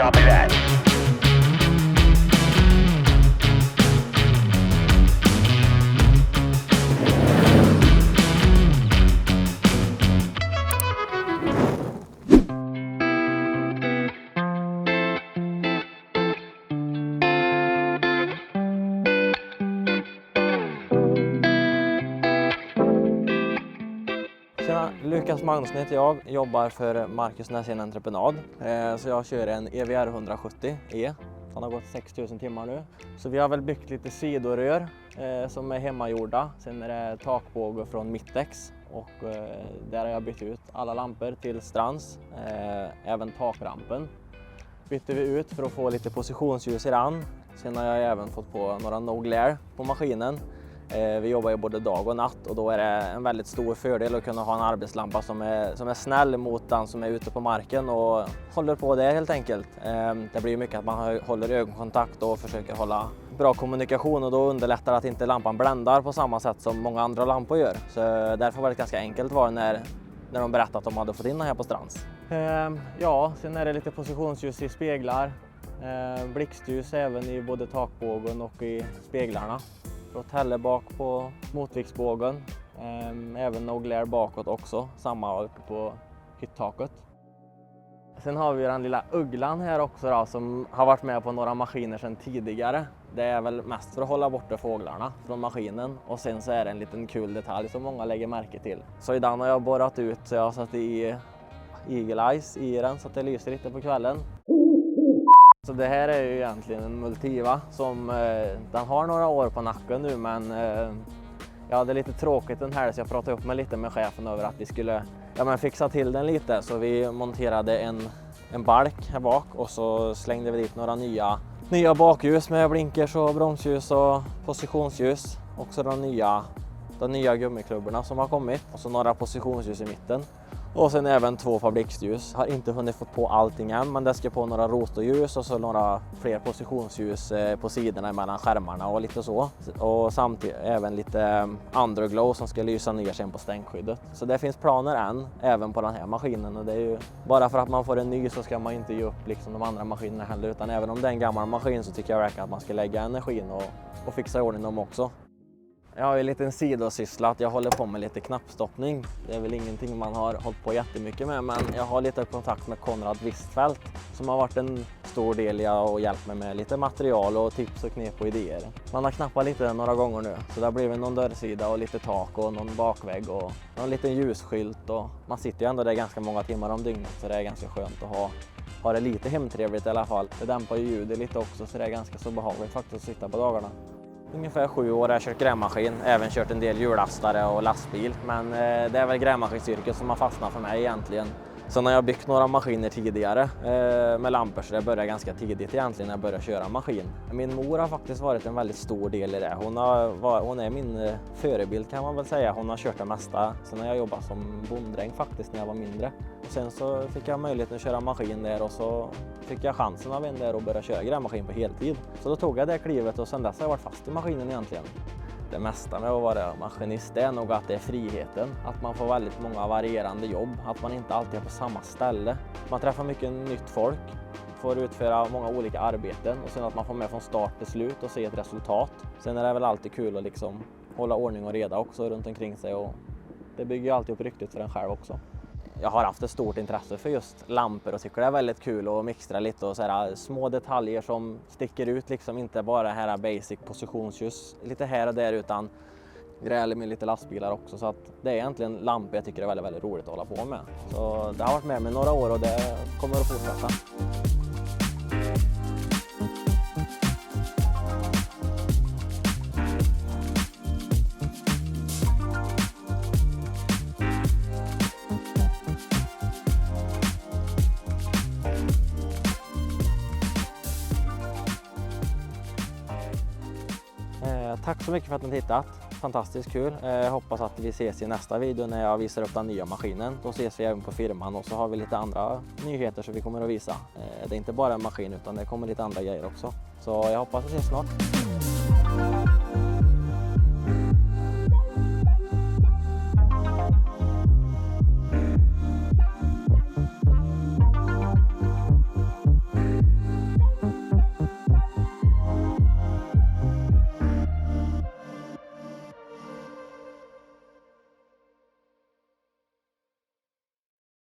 Copy that. Tjena, Lukas Magnusson heter jag, jobbar för Marcus Näsén Entreprenad. Så jag kör en EVR 170E. Han har gått 6000 timmar nu. Så vi har väl byggt lite sidorör som är hemmagjorda. Sen är det takbåge från Mittex och där har jag bytt ut alla lampor till Strands. Även takrampen bytte vi ut för att få lite positionsljus i den. Sen har jag även fått på några no glare på maskinen. Vi jobbar ju både dag och natt och då är det en väldigt stor fördel att kunna ha en arbetslampa som är snäll mot den som är ute på marken och håller på det helt enkelt. Det blir mycket att man håller ögonkontakt och försöker hålla bra kommunikation och då underlättar att inte lampan bländar på samma sätt som många andra lampor gör. Så därför var det ganska enkelt när de berättade att de hade fått in den här på Strands. Ja, sen är det lite positionsljus i speglar, blixtljus även i både takbågen och i speglarna. Roteller bak på motviktsbågen, även no glare bakåt också, samma uppe på hyttaket. Sen har vi den lilla ugglan här också då, som har varit med på några maskiner sedan tidigare. Det är väl mest för att hålla borta fåglarna från maskinen och sen så är det en liten kul detalj som många lägger märke till. Så idag har jag borrat ut så jag har satt i Eagle Eyes i den så att det lyser lite på kvällen. Så det här är ju egentligen en Multiva som den har några år på nacken nu men jag hade lite tråkigt den här så jag pratade upp mig lite med chefen över att vi skulle fixa till den lite så vi monterade en balk här bak och så slängde vi dit några nya bakljus med blinkers och bromsljus och positionsljus. Också de nya gummiklubborna som har kommit och så några positionsljus i mitten. Och sen även 2 fabriksljus. Har inte hunnit få på allting än men det ska på några rotorljus och så några fler positionsljus på sidorna mellan skärmarna och lite så. Och samtidigt även lite underglow som ska lysa ner sen på stänkskyddet. Så det finns planer än, även på den här maskinen och det är ju bara för att man får en ny så ska man inte ge upp liksom de andra maskinerna heller utan även om det är en gammal maskin så tycker jag verkligen att man ska lägga energin och fixa i ordning dem också. Jag har ju en liten sidosyssla att jag håller på med lite knappstoppning. Det är väl ingenting man har hållit på jättemycket med men jag har lite kontakt med Konrad Wistfeldt som har varit en stor del i och hjälpt mig med lite material och tips och knep och idéer. Man har knappat lite några gånger nu så det har blivit någon dörrsida och lite tak och någon bakvägg och någon liten ljusskylt och man sitter ju ändå där ganska många timmar om dygnet så det är ganska skönt att ha det lite hemtrevligt i alla fall. Det dämpar ju ljudet lite också så det är ganska så behagligt faktiskt att sitta på dagarna. Ungefär 7 år har jag kört grävmaskin, även kört en del hjullastare och lastbil. Men det är väl grävmaskinsyrket som har fastnat för mig egentligen. Sen har jag byggt några maskiner tidigare med lampor så det började ganska tidigt egentligen när jag började köra maskin. Min mor har faktiskt varit en väldigt stor del i det. Hon är min förebild kan man väl säga. Hon har kört det mesta. Sen har jag jobbat som bonddräng faktiskt när jag var mindre. Och sen så fick jag möjligheten att köra maskin där och så fick jag chansen av en där och börja köra grävmaskin på heltid. Så då tog jag det klivet och sen dess har jag varit fast i maskinen egentligen. Det mesta med att vara maskinist är nog att det är friheten. Att man får väldigt många varierande jobb. Att man inte alltid är på samma ställe. Man träffar mycket nytt folk. Får utföra många olika arbeten. Och sen att man får med från start till slut och se ett resultat. Sen är det väl alltid kul att liksom hålla ordning och reda också runt omkring sig. Och det bygger ju alltid upp ryktet för en själv också. Jag har haft ett stort intresse för just lampor och tycker det är väldigt kul att mixtra lite och så här, små detaljer som sticker ut liksom inte bara här basic positionsljus lite här och där utan gräl med lite lastbilar också så att det är egentligen lampor jag tycker är väldigt, väldigt roligt att hålla på med. Så det har varit med mig några år och det kommer att fortsätta. Tack så mycket för att ni tittat. Fantastiskt kul. Jag hoppas att vi ses i nästa video när jag visar upp den nya maskinen. Då ses vi även på firman och så har vi lite andra nyheter som vi kommer att visa. Det är inte bara en maskin utan det kommer lite andra grejer också. Så jag hoppas att vi ses snart.